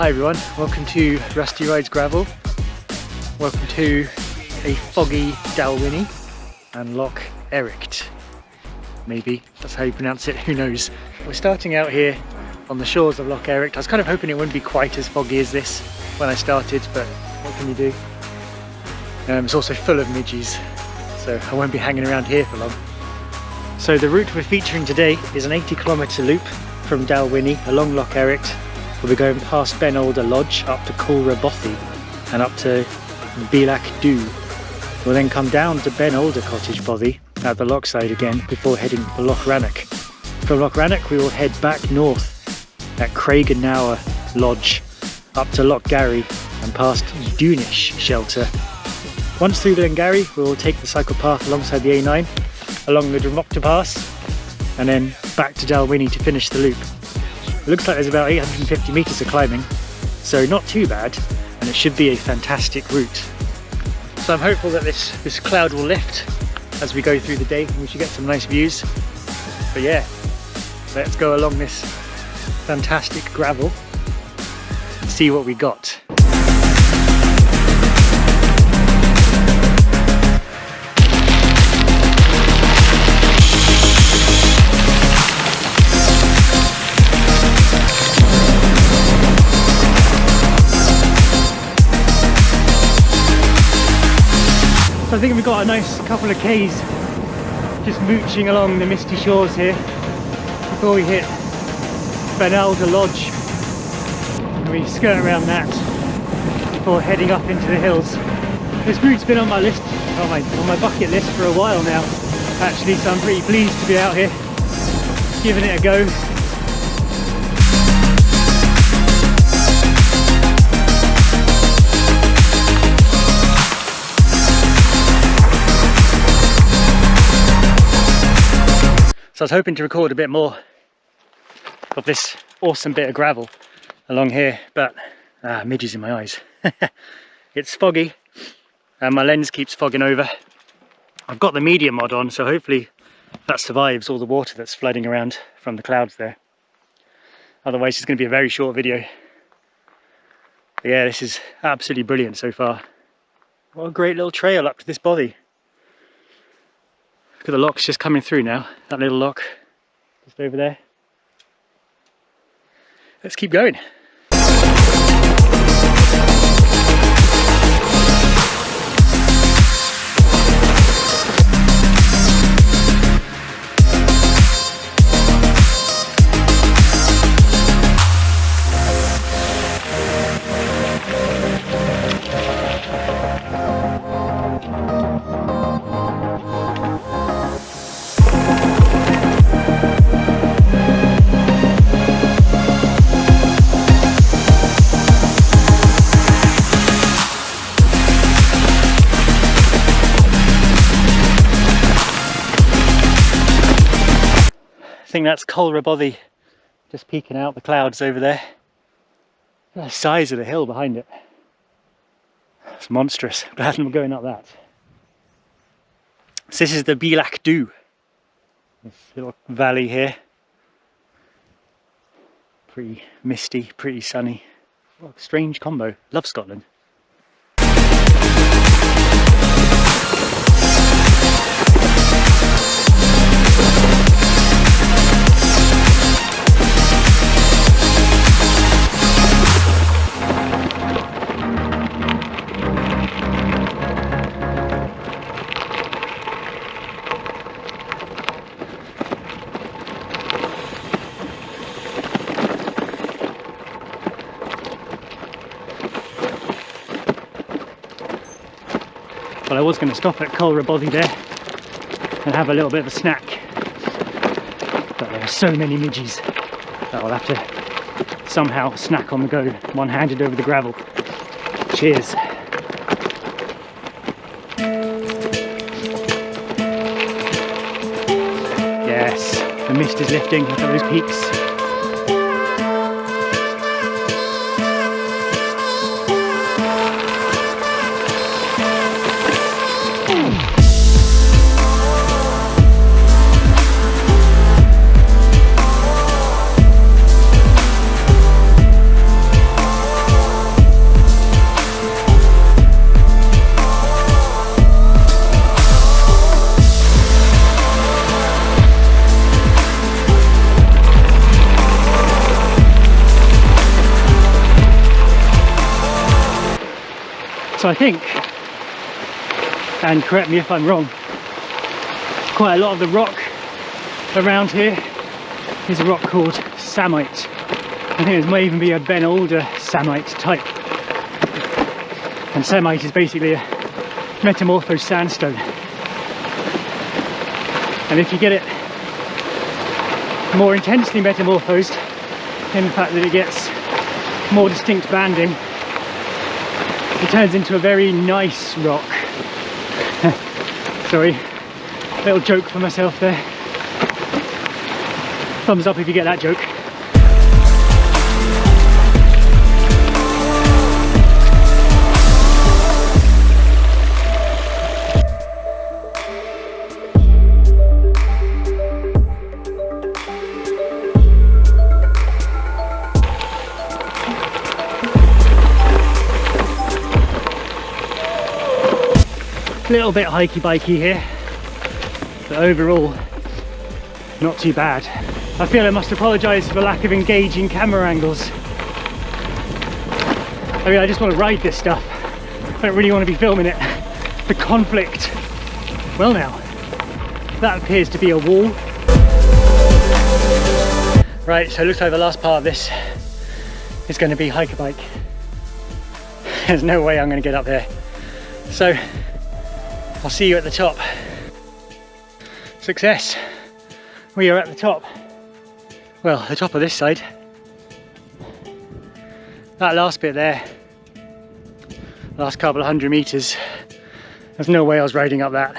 Hi everyone, welcome to Rusty Rides Gravel. Welcome to a foggy Dalwhinnie and Loch Ericht. Maybe that's how you pronounce it, who knows. We're starting out here on the shores of Loch Ericht. I was kind of hoping it wouldn't be quite as foggy as this when I started, but what can you do? It's also full of midges, so I won't be hanging around here for long. So the route we're featuring today is an 80-kilometre loop from Dalwhinnie along Loch Ericht. We'll be going past Ben Alder Lodge up to Culra Bothy and up to Bealach Dubh. We'll then come down to Ben Alder Cottage Bothy at the loch side again before heading to Loch Rannoch. From Loch Rannoch we will head back north at Craigenauer Lodge up to Loch Garry and past Dunish Shelter. Once through Glen Garry we will take the cycle path alongside the A9 along the Drumochter Pass and then back to Dalwhinnie to finish the loop. It looks like there's about 850 metres of climbing, so not too bad, and it should be a fantastic route. So I'm hopeful that this cloud will lift as we go through the day and we should get some nice views. But yeah, let's go along this fantastic gravel and see what we got. So I think we've got a nice couple of Ks just mooching along the misty shores here before we hit Ben Alder Lodge, and we skirt around that before heading up into the hills. This route's been on my list, on my bucket list for a while now actually, so I'm pretty pleased to be out here giving it a go. So I was hoping to record a bit more of this awesome bit of gravel along here, but midges in my eyes. It's foggy and my lens keeps fogging over. I've got the media mod on, so hopefully that survives all the water that's flooding around from the clouds there. Otherwise it's going to be a very short video. But yeah, this is absolutely brilliant so far. What a great little trail up to this bothy. Look at the loch's just coming through now, that little loch just over there. Let's keep going. I think that's Culra Bothy just peeking out the clouds over there. Look at the size of the hill behind it. It's monstrous. Glad I'm going up that. So this is the Bealach Dubh. This little valley here. Pretty misty, pretty sunny. What a strange combo. Love Scotland. Well, I was going to stop at Culra Bothy there and have a little bit of a snack, but there are so many midges that I'll have to somehow snack on the go, one-handed over the gravel. Cheers. Yes, the mist is lifting. Look at those peaks. So I think, and correct me if I'm wrong, quite a lot of the rock around here is a rock called samite. I think there may even be a Ben Alder samite type. And samite is basically a metamorphosed sandstone. And if you get it more intensely metamorphosed, in the fact that it gets more distinct banding, it turns into a very nice rock. Sorry, little joke for myself there. Thumbs up if you get that joke. A little bit hikey-bikey here, but overall not too bad. I feel I must apologise for the lack of engaging camera angles. I mean, I just want to ride this stuff. I don't really want to be filming it. The conflict. Well now, that appears to be a wall. Right, so it looks like the last part of this is going to be hike-a-bike. There's no way I'm going to get up there. So I'll see you at the top. Success! We are at the top. Well, the top of this side. That last bit there, last couple of 100 meters, there's no way I was riding up that.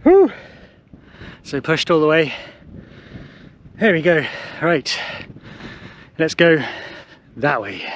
Whew. So pushed all the way. There we go. Right, let's go that way.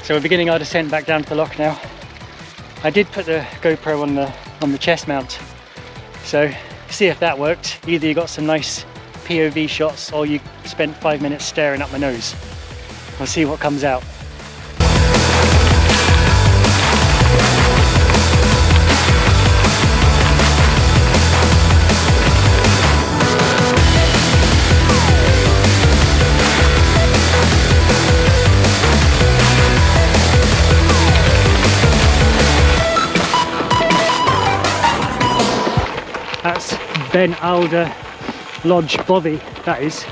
So we're beginning our descent back down to the loch now. I did put the GoPro on the chest mount, so see if that worked. Either you got some nice POV shots or you spent 5 minutes staring up my nose. I'll see what comes out. That's Ben Alder Bothy, that is,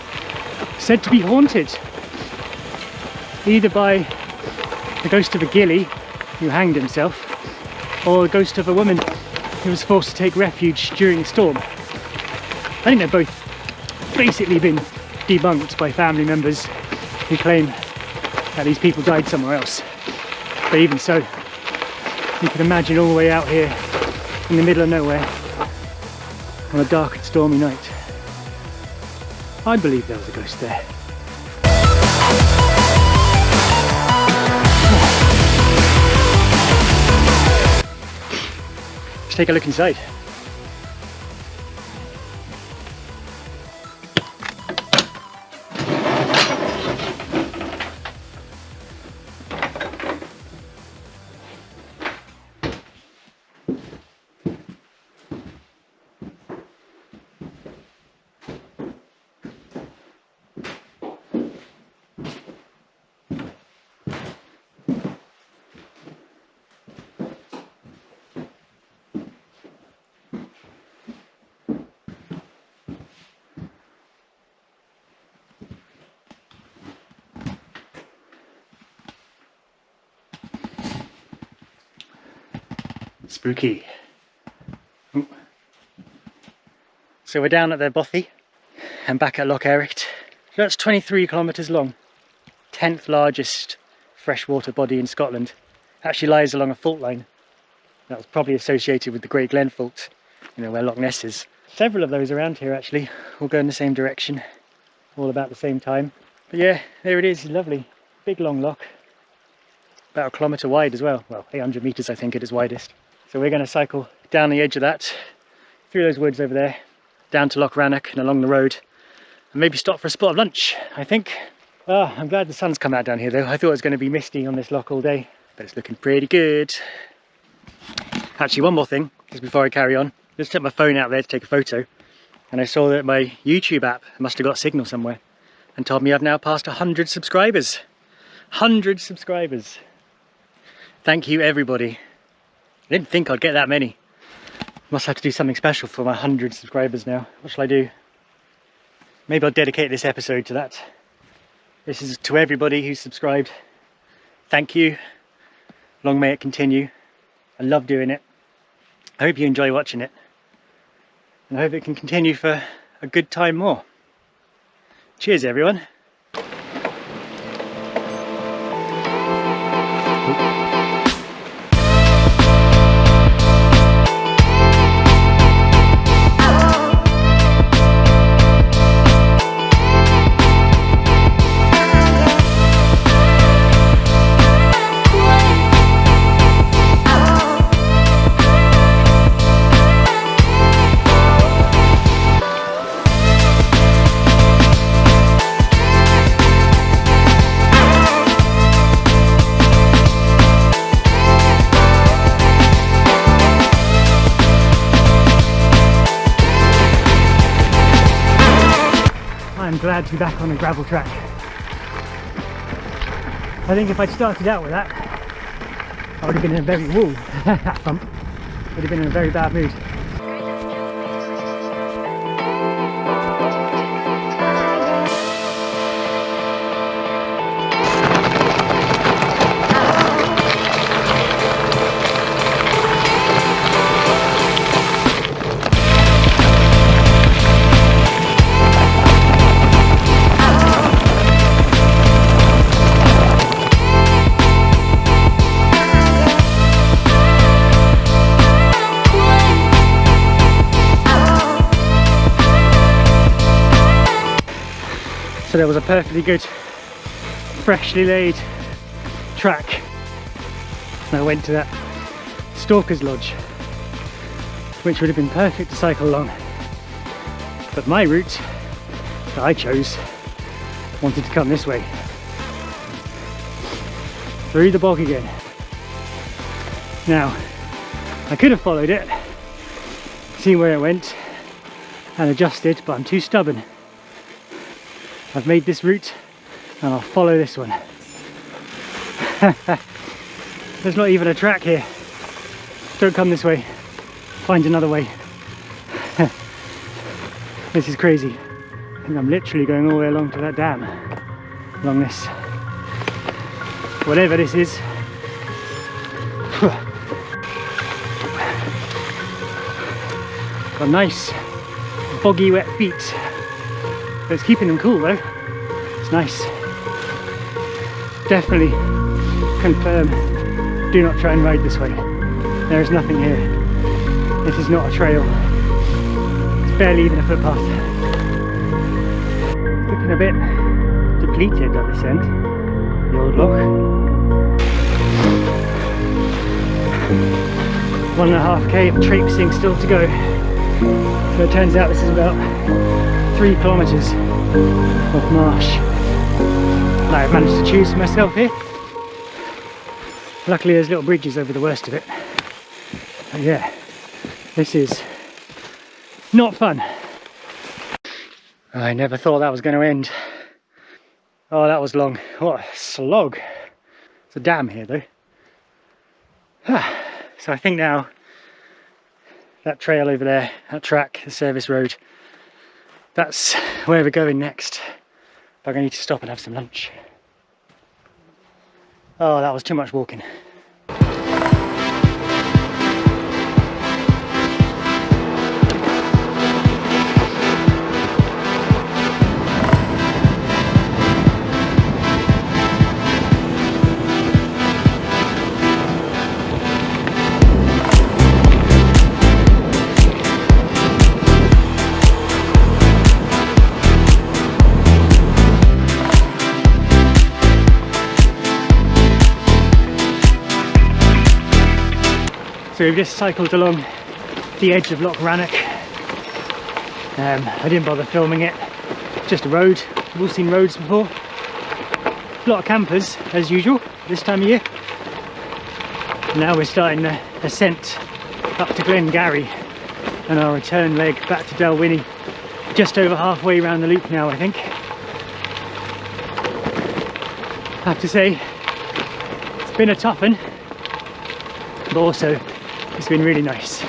said to be haunted either by the ghost of a ghillie who hanged himself or a ghost of a woman who was forced to take refuge during a storm. I think they've both basically been debunked by family members who claim that these people died somewhere else. But even so, you can imagine all the way out here in the middle of nowhere on a dark and stormy night. I believe there was a ghost there. Let's take a look inside. Spooky. Ooh. So we're down at the Bothy and back at Loch Ericht. That's 23 kilometres long, 10th largest freshwater body in Scotland. Actually lies along a fault line That was probably associated with the Great Glen Fault, you know, where Loch Ness is. Several of those around here actually, all go in the same direction, all about the same time. But yeah, there it is, lovely. Big long loch, about 1 kilometre wide as well. Well, 800 metres I think at its widest. So we're going to cycle down the edge of that, through those woods over there, down to Loch Rannoch and along the road, and maybe stop for a spot of lunch, I think. Oh, I'm glad the sun's come out down here though. I thought it was going to be misty on this loch all day, but it's looking pretty good. Actually, one more thing, just before I carry on. Just took my phone out there to take a photo, and I saw that my YouTube app must have got signal somewhere and told me I've now passed 100 subscribers. 100 subscribers. Thank you everybody. I didn't think I'd get that many. Must have to do something special for my 100 subscribers now. What shall I do? Maybe I'll dedicate this episode to that. This is to everybody who's subscribed. Thank you. Long may it continue. I love doing it. I hope you enjoy watching it. And I hope it can continue for a good time more. Cheers everyone. I'm glad to be back on a gravel track. I think if I'd started out with that, I would have been in a very bump. Would have been in a very bad mood. So there was a perfectly good, freshly laid track, and I went to that Stalker's Lodge, which would have been perfect to cycle along. But my route that I chose wanted to come this way, through the bog again. Now, I could have followed it, seen where it went, and adjusted, but I'm too stubborn. I've made this route and I'll follow this one. There's not even a track here. Don't come this way. Find another way. This is crazy. And I'm literally going all the way along to that dam. Along this. Whatever this is. Got nice boggy wet feet. But it's keeping them cool though. It's nice. Definitely confirm, do not try and ride this way. There is nothing here. This is not a trail. It's barely even a footpath. It's looking a bit depleted at this end, the old loch. 1.5k of traipsing still to go. So it turns out this is about 3 kilometres of marsh that I've managed to choose for myself here. Luckily there's little bridges over the worst of it. But yeah, this is not fun. I never thought that was going to end. Oh, that was long. What a slog. It's a dam here though. So I think now that trail over there, that track, the service road, that's where we're going next. But I'm going to need to stop and have some lunch. Oh, that was too much walking. So we've just cycled along the edge of Loch Rannoch. I didn't bother filming it, just a road. We've all seen roads before. A lot of campers as usual this time of year. Now we're starting the ascent up to Glen Garry and our return leg back to Dalwhinnie. Just over halfway around the loop now, I think. I have to say, it's been a tough one, but also it's been really nice.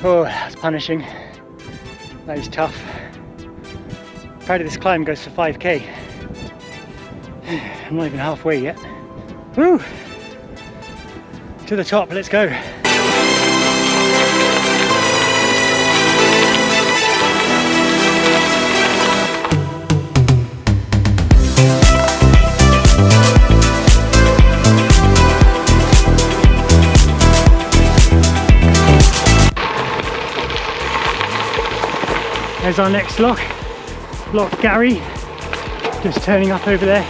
Oh, that's punishing. That is tough. Part of this climb goes for 5k. I'm not even halfway yet. Woo! To the top, let's go. There's our next loch, Loch Garry, just turning up over there.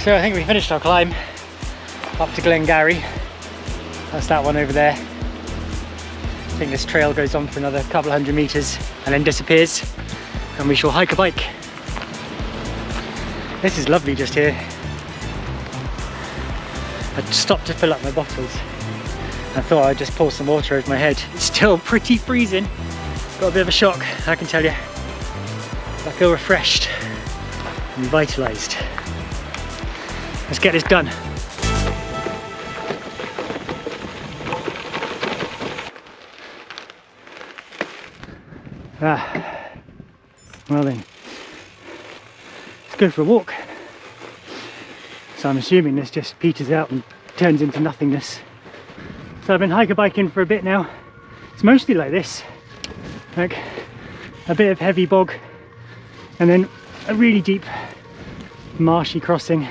So I think we finished our climb up to Glen Garry. That's that one over there. I think this trail goes on for another couple of 100 meters and then disappears, and we shall hike a bike. This is lovely just here. I stopped to fill up my bottles. I thought I'd just pour some water over my head. It's still pretty freezing. Got a bit of a shock, I can tell you. I feel refreshed and revitalised. Let's get this done. Well then, let's go for a walk. So I'm assuming this just peters out and turns into nothingness. So I've been hiker-biking for a bit now. It's mostly like this, like a bit of heavy bog and then a really deep marshy crossing.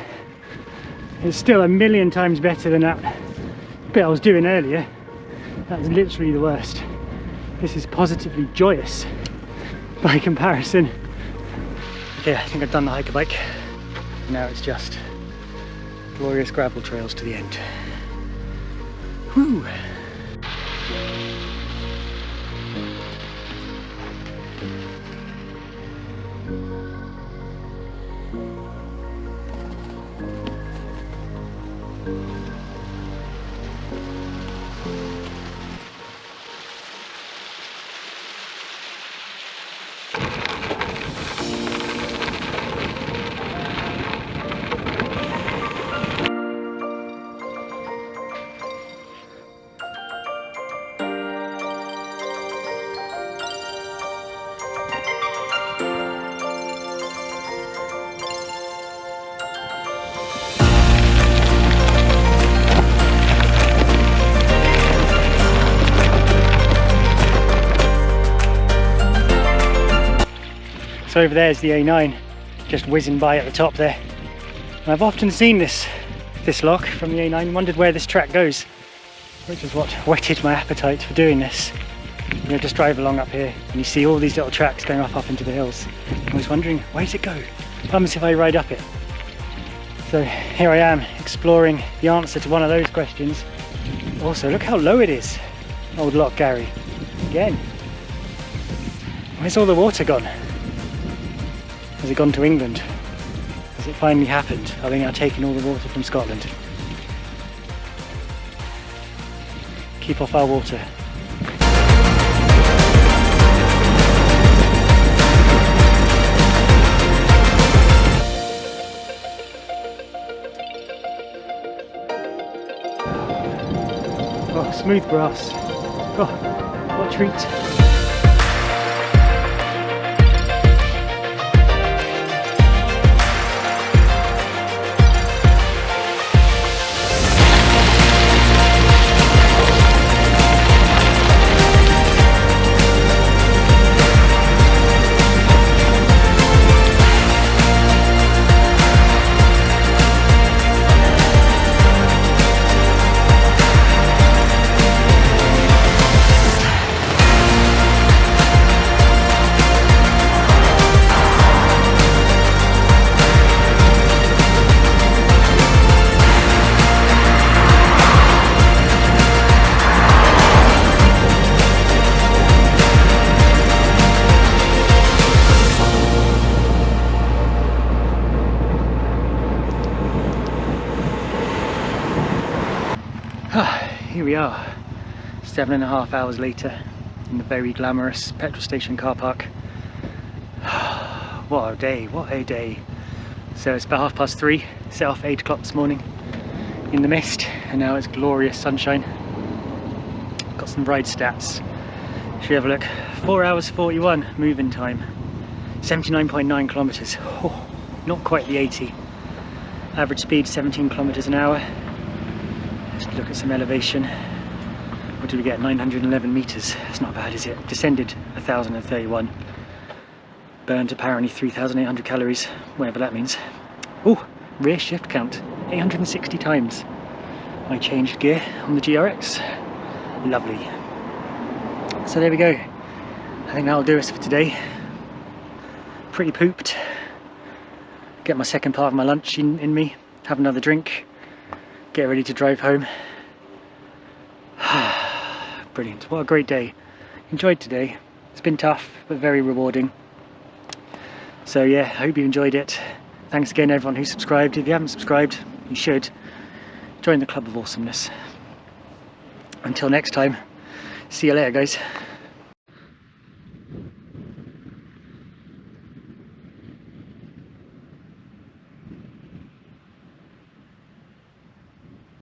It's still a million times better than that bit I was doing earlier. That was literally the worst. This is positively joyous by comparison. Okay, I think I've done the hiker bike. Now it's just glorious gravel trails to the end. Woo! So over there is the A9, just whizzing by at the top there. And I've often seen this loch from the A9 and wondered where this track goes, which is what whetted my appetite for doing this. You know, just drive along up here and you see all these little tracks going up into the hills. I was wondering, where does it go? What happens if I ride up it? So here I am, exploring the answer to one of those questions. Also, look how low it is, old Loch Garry. Again, where's all the water gone? Has it gone to England? Has it finally happened? Are they now taking all the water from Scotland? Keep off our water. Oh, smooth grass. Oh, what a treat. here we are, 7.5 hours later in the very glamorous petrol station car park. What a day, what a day. So it's about 3:30, set off 8 o'clock this morning in the mist, and now it's glorious sunshine. Got some ride stats. Should we have a look? 4 hours 41 move-in time, 79.9 kilometers. Oh, not quite the 80. Average speed 17 kilometers an hour. Let's look at some elevation. What did we get? 911 meters. That's not bad, is it? Descended 1,031. Burned apparently 3,800 calories, whatever that means. Oh, rear shift count 860 times. I changed gear on the GRX. Lovely. So there we go. I think that'll do us for today. Pretty pooped. Get my second part of my lunch in me, have another drink, get ready to drive home. Brilliant, what a great day. Enjoyed today. It's been tough, but very rewarding. So yeah, I hope you enjoyed it. Thanks again everyone who subscribed. If you haven't subscribed, you should. Join the club of awesomeness. Until next time, see you later guys.